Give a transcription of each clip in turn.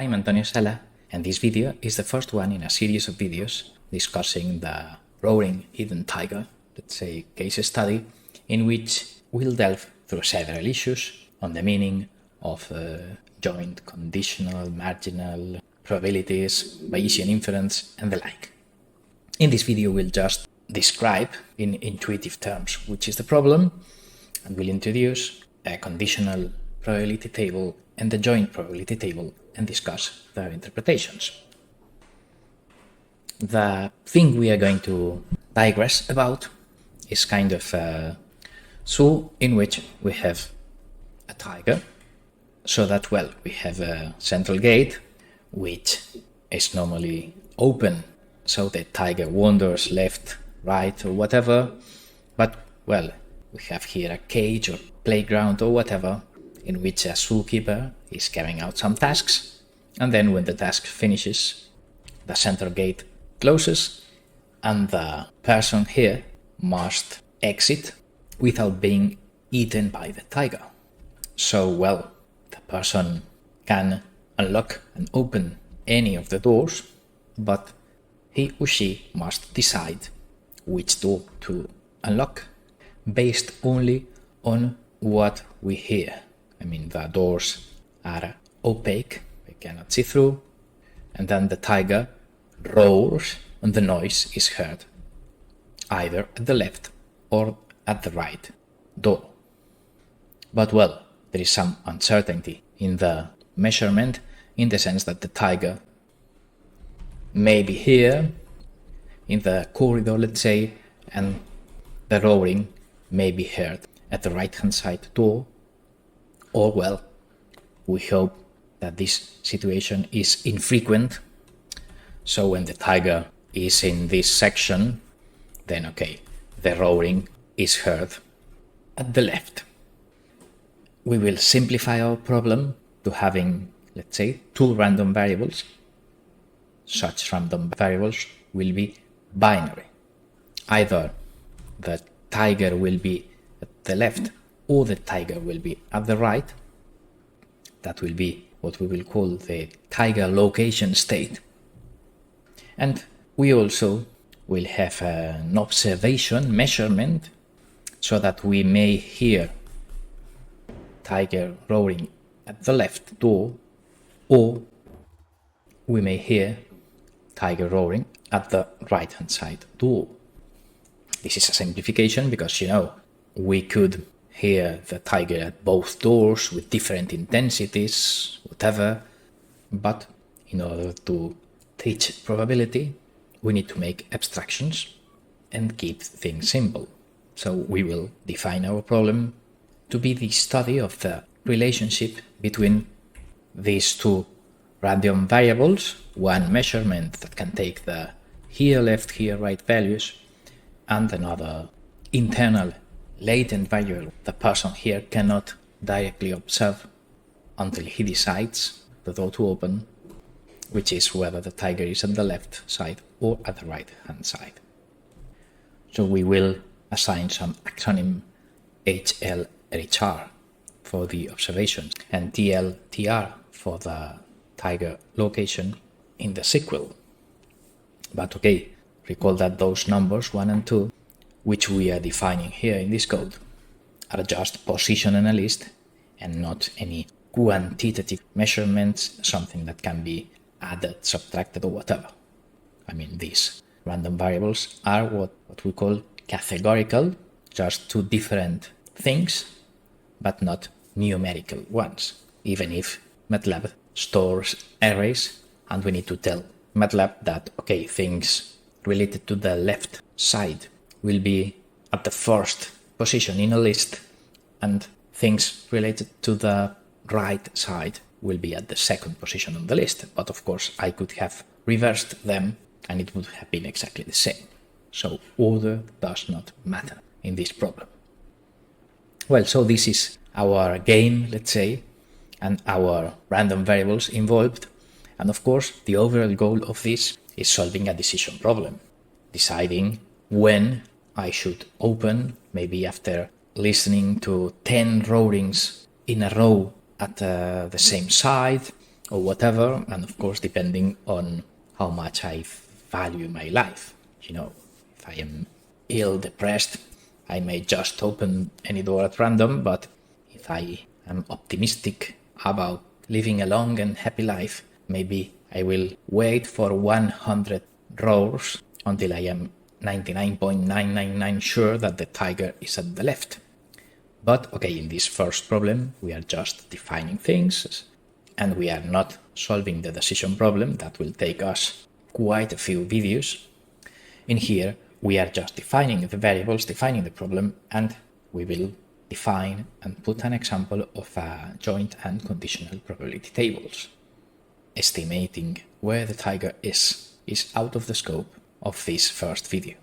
I'm Antonio Sala, and this video is the first one in a series of videos discussing the roaring hidden tiger, let's say case study, in which we'll delve through several issues on the meaning of joint, conditional, marginal, probabilities, Bayesian inference, and the like. In this video, we'll just describe in intuitive terms which is the problem, and we'll introduce a conditional probability table and the joint probability table and discuss their interpretations. The thing we are going to digress about is kind of a zoo in which we have a tiger, so that, well, we have a central gate which is normally open, so the tiger wanders left, right, or whatever, but, well, we have here a cage or playground or whatever in which a zookeeper is carrying out some tasks, and then when the task finishes, the central gate closes and the person here must exit without being eaten by the tiger. So, well, the person can unlock and open any of the doors, but he or she must decide which door to unlock based only on what we hear. I mean, the doors are opaque, we cannot see through, and then the tiger roars and the noise is heard either at the left or at the right door. But, well, there is some uncertainty in the measurement, in the sense that the tiger may be here in the corridor, let's say, and the roaring may be heard at the right-hand side door, or, well, we hope that this situation is infrequent, so when the tiger is in this section, then okay, the roaring is heard at the left. We will simplify our problem to having, let's say, two random variables. Such random variables will be binary. Either the tiger will be at the left or the tiger will be at the right. That will be what we will call the tiger location state. And we also will have an observation measurement so that we may hear tiger roaring at the left door, or we may hear tiger roaring at the right hand side door. This is a simplification because, we could hear the tiger at both doors with different intensities, whatever, but in order to teach probability, we need to make abstractions and keep things simple. So we will define our problem to be the study of the relationship between these two random variables, one measurement that can take the here left, here right values, and another internal latent variable the person here cannot directly observe until he decides the door to open, which is whether the tiger is at the left side or at the right hand side. So we will assign some acronym HL HR for the observation and TL TR for the tiger location in the sequel. But okay, recall that those numbers 1 and 2, which we are defining here in this code, are just position in a list and not any quantitative measurements, something that can be added, subtracted, or whatever. I mean, these random variables are what we call categorical, just two different things, but not numerical ones, even if Matlab stores arrays and we need to tell Matlab that, okay, things related to the left side will be at the first position in a list and things related to the right side will be at the second position on the list. But of course, I could have reversed them and it would have been exactly the same. So order does not matter in this problem. Well, so this is our game, let's say, and our random variables involved. And of course, the overall goal of this is solving a decision problem, deciding when I should open, maybe after listening to 10 roarings in a row at the same side, or whatever, and of course depending on how much I value my life. You know, if I am ill, depressed, I may just open any door at random, but if I am optimistic about living a long and happy life, maybe I will wait for 100 roars until I am 99.999 sure that the tiger is at the left. But okay, in this first problem, we are just defining things, and we are not solving the decision problem. That will take us quite a few videos. In here, we are just defining the variables, defining the problem, and we will define and put an example of joint and conditional probability tables. Estimating where the tiger is out of the scope of this first video.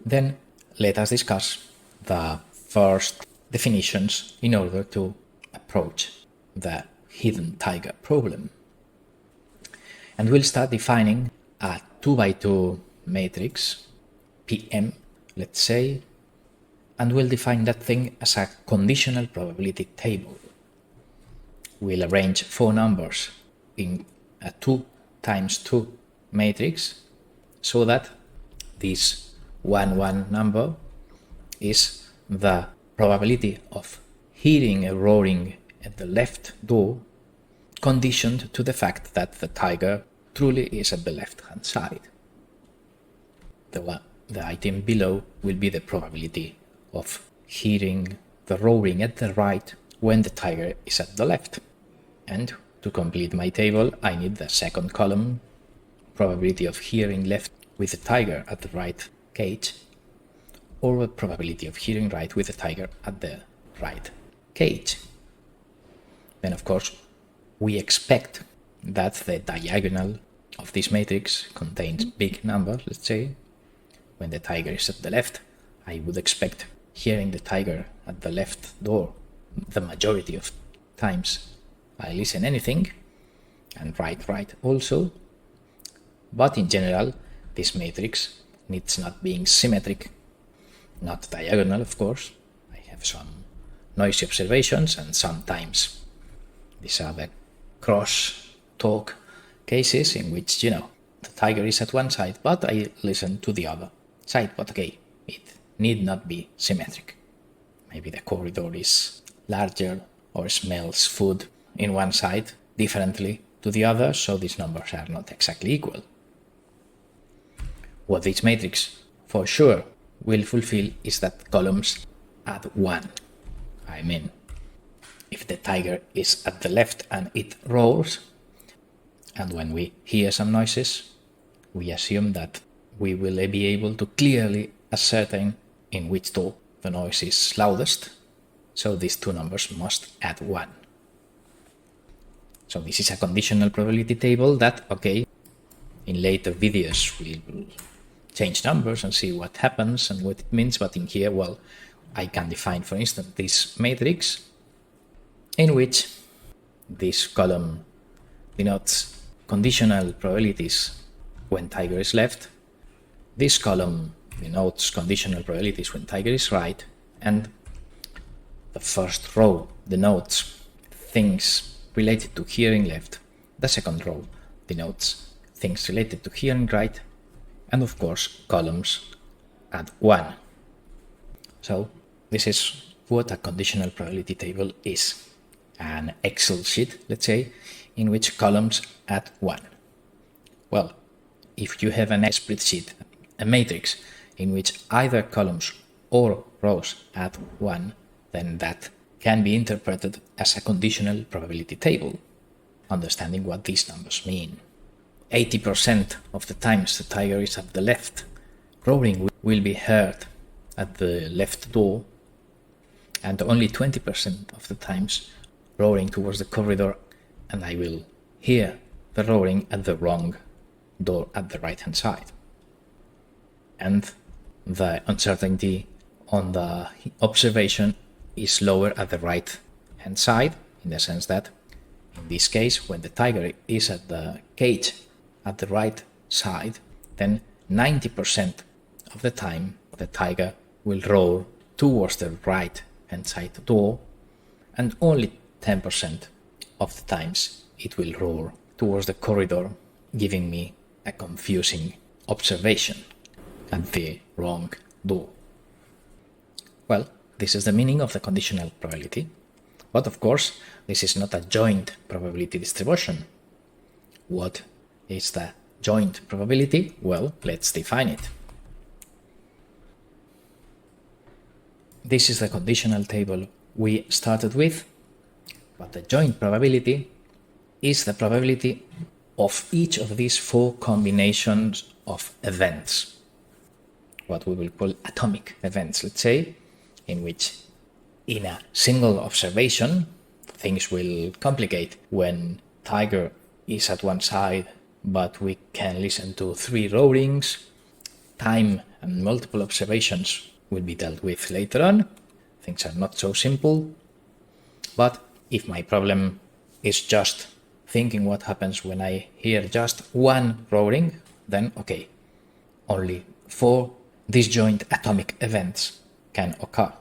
Then let us discuss the first definitions in order to approach the hidden tiger problem. And we'll start defining a 2x2 matrix, PM, let's say, and we'll define that thing as a conditional probability table. We'll arrange 4 numbers in a 2 times 2 matrix so that this 1 number is the probability of hearing a roaring at the left door, conditioned to the fact that the tiger truly is at the left-hand side. The item below will be the probability of hearing the roaring at the right when the tiger is at the left. And to complete my table, I need the second column, probability of hearing left with the tiger at the right cage, or probability of hearing right with the tiger at the right cage. Then of course, we expect that the diagonal of this matrix contains big numbers, let's say. When the tiger is at the left, I would expect hearing the tiger at the left door the majority of times I listen anything, and right also. But in general, this matrix needs not being symmetric, not diagonal, of course. I have some noisy observations, and sometimes these are the cross-talk cases in which, the tiger is at one side, but I listen to the other side. But okay, it need not be symmetric. Maybe the corridor is larger or smells food in one side differently to the other, so these numbers are not exactly equal. What this matrix for sure will fulfill is that columns add 1. I mean, if the tiger is at the left and it roars, and when we hear some noises, we assume that we will be able to clearly ascertain in which door the noise is loudest, so these 2 numbers must add 1. So this is a conditional probability table that, okay, in later videos we will change numbers and see what happens and what it means, but in here, well, I can define, for instance, this matrix in which this column denotes conditional probabilities when tiger is left, this column denotes conditional probabilities when tiger is right, and the first row denotes things related to hearing left, the second row denotes things related to hearing right, and of course columns add 1. So this is what a conditional probability table is. An Excel sheet, let's say, in which columns add 1. Well, if you have an spreadsheet, a matrix, in which either columns or rows add 1, then that can be interpreted as a conditional probability table, understanding what these numbers mean. 80% of the times the tiger is at the left, roaring will be heard at the left door, and only 20% of the times roaring towards the corridor, and I will hear the roaring at the wrong door at the right-hand side. And the uncertainty on the observation is lower at the right-hand side, in the sense that, in this case, when the tiger is at the cage at the right side, then 90% of the time the tiger will roar towards the right-hand side door, and only 10% of the times it will roar towards the corridor, giving me a confusing observation at the wrong door. Well, this is the meaning of the conditional probability. But of course, this is not a joint probability distribution. What is the joint probability? Well, let's define it. This is the conditional table we started with, but the joint probability is the probability of each of these 4 combinations of events, what we will call atomic events, let's say, in which in a single observation things will complicate when tiger is at one side, but we can listen to 3 roarings. Time and multiple observations will be dealt with later on. Things are not so simple. But if my problem is just thinking what happens when I hear just 1 roaring, then okay, only 4 disjoint atomic events can occur.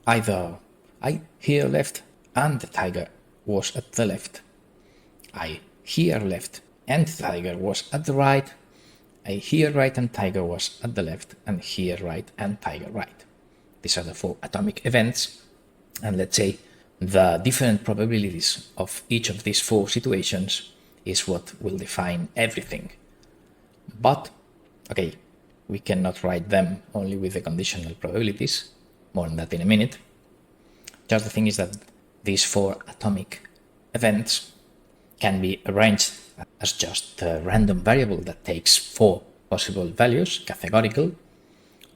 Either I hear left and the tiger was at the left. I hear left and the tiger was at the right. I hear right and tiger was at the left, and hear right and tiger right. These are the 4 atomic events. And let's say the different probabilities of each of these 4 situations is what will define everything. But, okay, we cannot write them only with the conditional probabilities. More on that in a minute. Just the thing is that these 4 atomic events can be arranged as just a random variable that takes 4 possible values, categorical,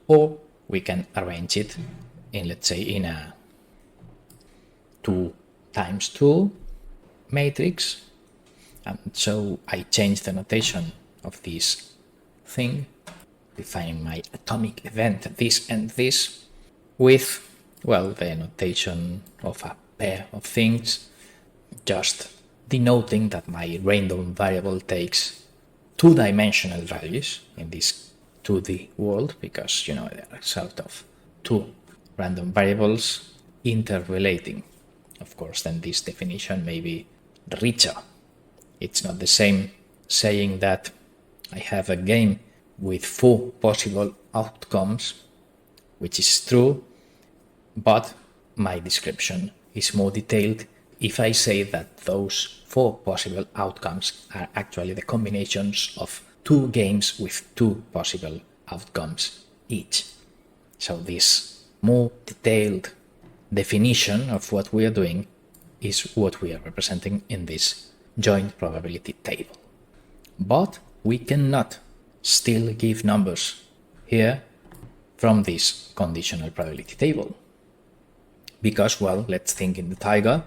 or we can arrange it in, let's say, in a 2 times 2 matrix. And so I change the notation of this thing, defining my atomic event, this and this, with, well, the notation of a pair of things, just denoting that my random variable takes 2-dimensional values in this 2D world, because, you know, there are sort of 2 random variables interrelating. Of course, then this definition may be richer. It's not the same saying that I have a game with 4 possible outcomes, which is true, but my description is more detailed if I say that those 4 possible outcomes are actually the combinations of 2 games with 2 possible outcomes each. So this more detailed definition of what we are doing is what we are representing in this joint probability table. But we cannot still give numbers here from this conditional probability table. Because, well, let's think in the tiger.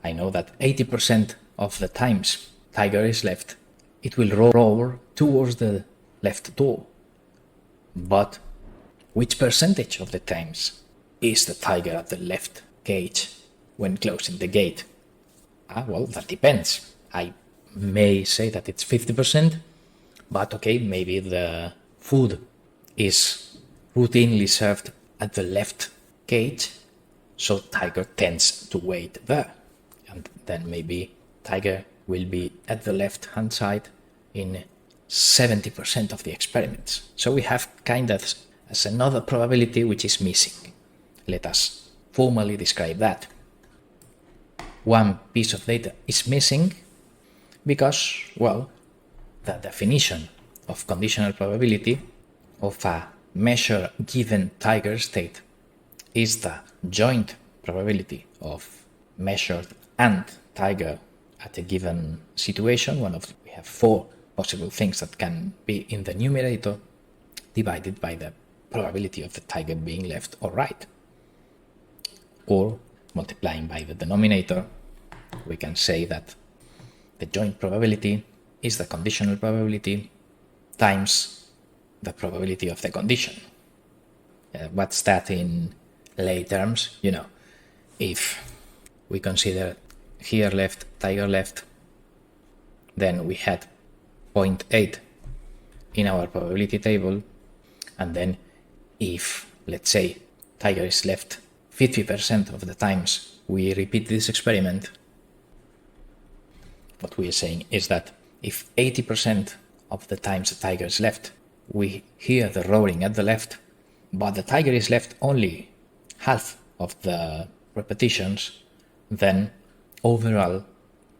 I know that 80% of the times tiger is left, it will roar towards the left door. But which percentage of the times is the tiger at the left cage when closing the gate? Well, that depends. I may say that it's 50%, but okay, maybe the food is routinely served at the left cage, so tiger tends to wait there. And then maybe tiger will be at the left-hand side in 70% of the experiments. So we have kind of as another probability which is missing. Let us formally describe that. One piece of data is missing because, well, the definition of conditional probability of a measure given tiger state is the joint probability of measured and tiger at a given situation. We have 4 possible things that can be in the numerator divided by the probability of the tiger being left or right. Or multiplying by the denominator, we can say that the joint probability is the conditional probability times the probability of the condition. What's that in lay terms? You know, if we consider here left, tiger left, then we had 0.8 in our probability table, and then if, let's say, tiger is left 50% of the times we repeat this experiment, what we are saying is that if 80% of the times the tiger is left, we hear the roaring at the left, but the tiger is left only half of the repetitions, then overall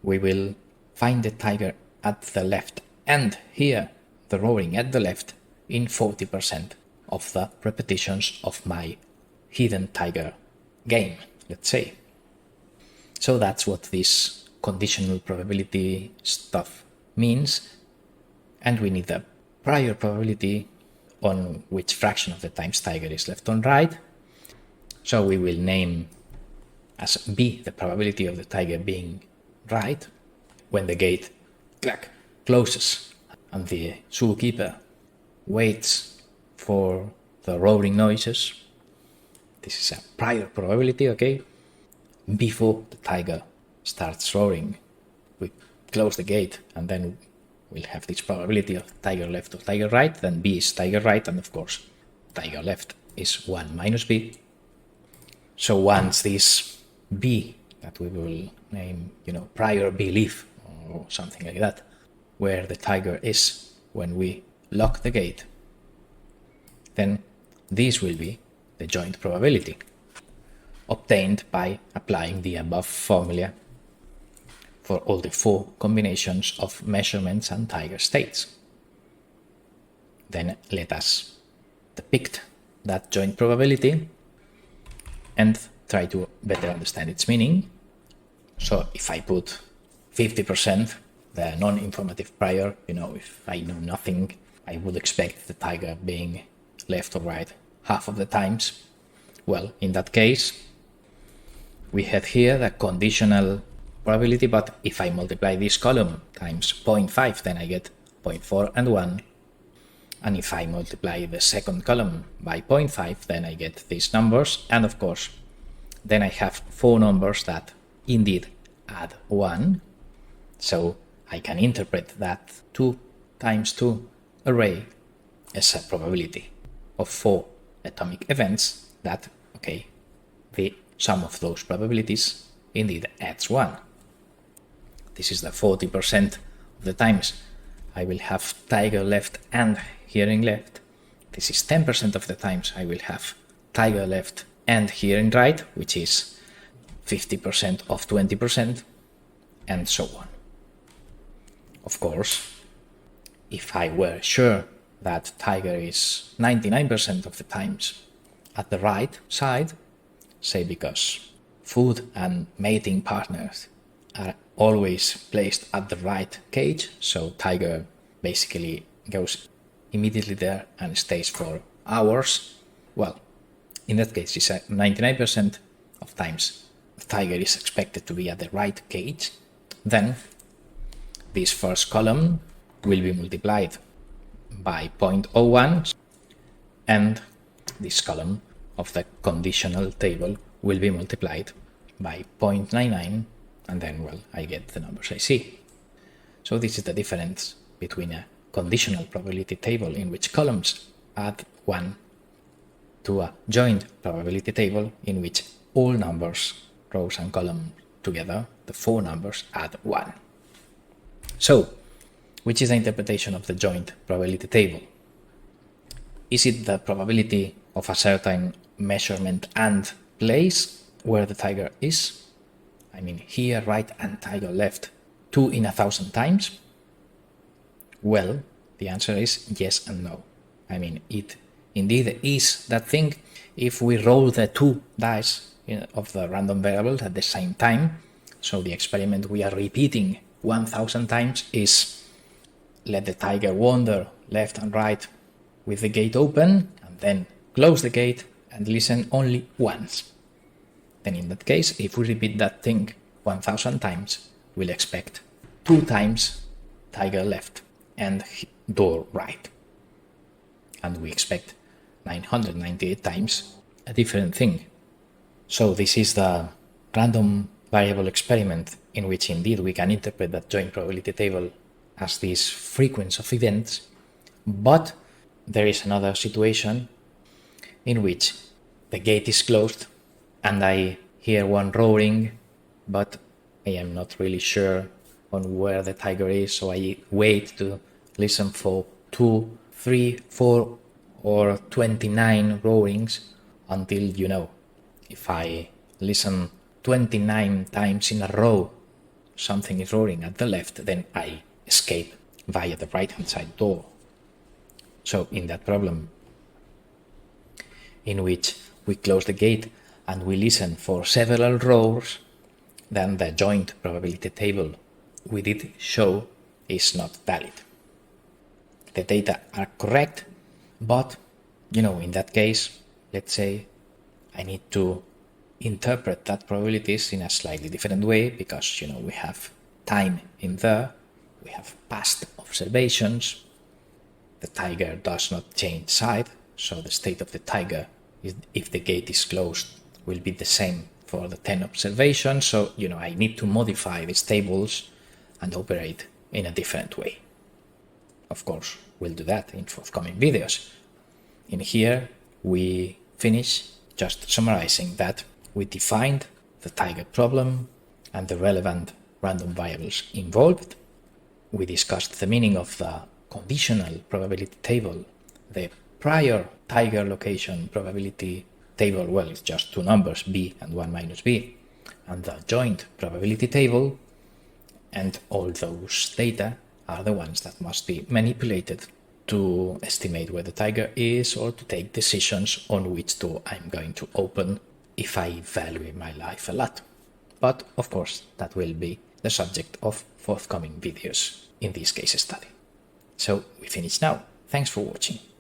we will find the tiger at the left and hear the roaring at the left in 40% of the repetitions of my hidden tiger game, let's say. So that's what this conditional probability stuff means, and we need the prior probability on which fraction of the times tiger is left on right. So we will name as B the probability of the tiger being right when the gate clack closes and the zookeeper waits for the roaring noises. This is a prior probability, okay? Before the tiger starts roaring, we close the gate and then we'll have this probability of tiger left or tiger right, then B is tiger right, and of course tiger left is 1 minus B. So once this B, that we will name, prior belief or something like that, where the tiger is when we lock the gate, then this will be the joint probability obtained by applying the above formula for all the 4 combinations of measurements and tiger states. Then let us depict that joint probability and try to better understand its meaning. So if I put 50%, the non-informative prior, if I know nothing, I would expect the tiger being left or right half of the times. Well, in that case, we have here the conditional probability, but if I multiply this column times 0.5, then I get 0.4 and 1. And if I multiply the second column by 0.5, then I get these numbers. And of course, then I have 4 numbers that indeed add 1. So I can interpret that 2 times 2 array as a probability of 4 atomic events that, okay, the sum of those probabilities indeed adds 1. This is the 40% of the times I will have tiger left and hearing left. This is 10% of the times I will have tiger left and hearing right, which is 50% of 20%, and so on. Of course, if I were sure that tiger is 99% of the times at the right side, say because food and mating partners are always placed at the right cage, so tiger basically goes immediately there and stays for hours. Well, in that case, it's 99% of times the tiger is expected to be at the right cage. Then this first column will be multiplied by 0.01, and this column of the conditional table will be multiplied by 0.99, and then, well, I get the numbers I see. So this is the difference between a conditional probability table in which columns add 1 to a joint probability table in which all numbers, rows and columns together, the 4 numbers add 1. So, which is the interpretation of the joint probability table? Is it the probability of a certain measurement and place where the tiger is? I mean, here, right, and tiger left 2 in 1,000 times? Well, the answer is yes and no. I mean, it indeed is that thing if we roll the 2 dice of the random variable at the same time. So the experiment we are repeating 1,000 times is let the tiger wander left and right with the gate open, and then close the gate and listen only once. Then in that case, if we repeat that thing 1,000 times, we'll expect 2 times tiger left and door right. And we expect 998 times a different thing. So this is the random variable experiment in which indeed we can interpret that joint probability table as this frequency of events, but there is another situation in which the gate is closed and I hear one roaring, but I am not really sure on where the tiger is, so I wait to listen for 2, 3, 4 or 29 roarings until, you know, if I listen 29 times in a row something is roaring at the left, then I escape via the right hand side door. So in that problem in which we close the gate and we listen for several roars, then the joint probability table we did show is not valid. The data are correct, but, you know, in that case, let's say I need to interpret that probabilities in a slightly different way, because, you know, we have time in there, we have past observations, the tiger does not change side, so the state of the tiger, if the gate is closed, will be the same for the 10 observations. So, you know, I need to modify these tables and operate in a different way. Of course, we'll do that in forthcoming videos. In here, we finish just summarizing that we defined the tiger problem and the relevant random variables involved. We discussed the meaning of the conditional probability table, the prior tiger location probability table, well, it's just two numbers, b and 1 minus b, and the joint probability table, and all those data are the ones that must be manipulated to estimate where the tiger is or to take decisions on which door I'm going to open if I value my life a lot. But of course, that will be the subject of forthcoming videos in this case study. So we finish now. Thanks for watching.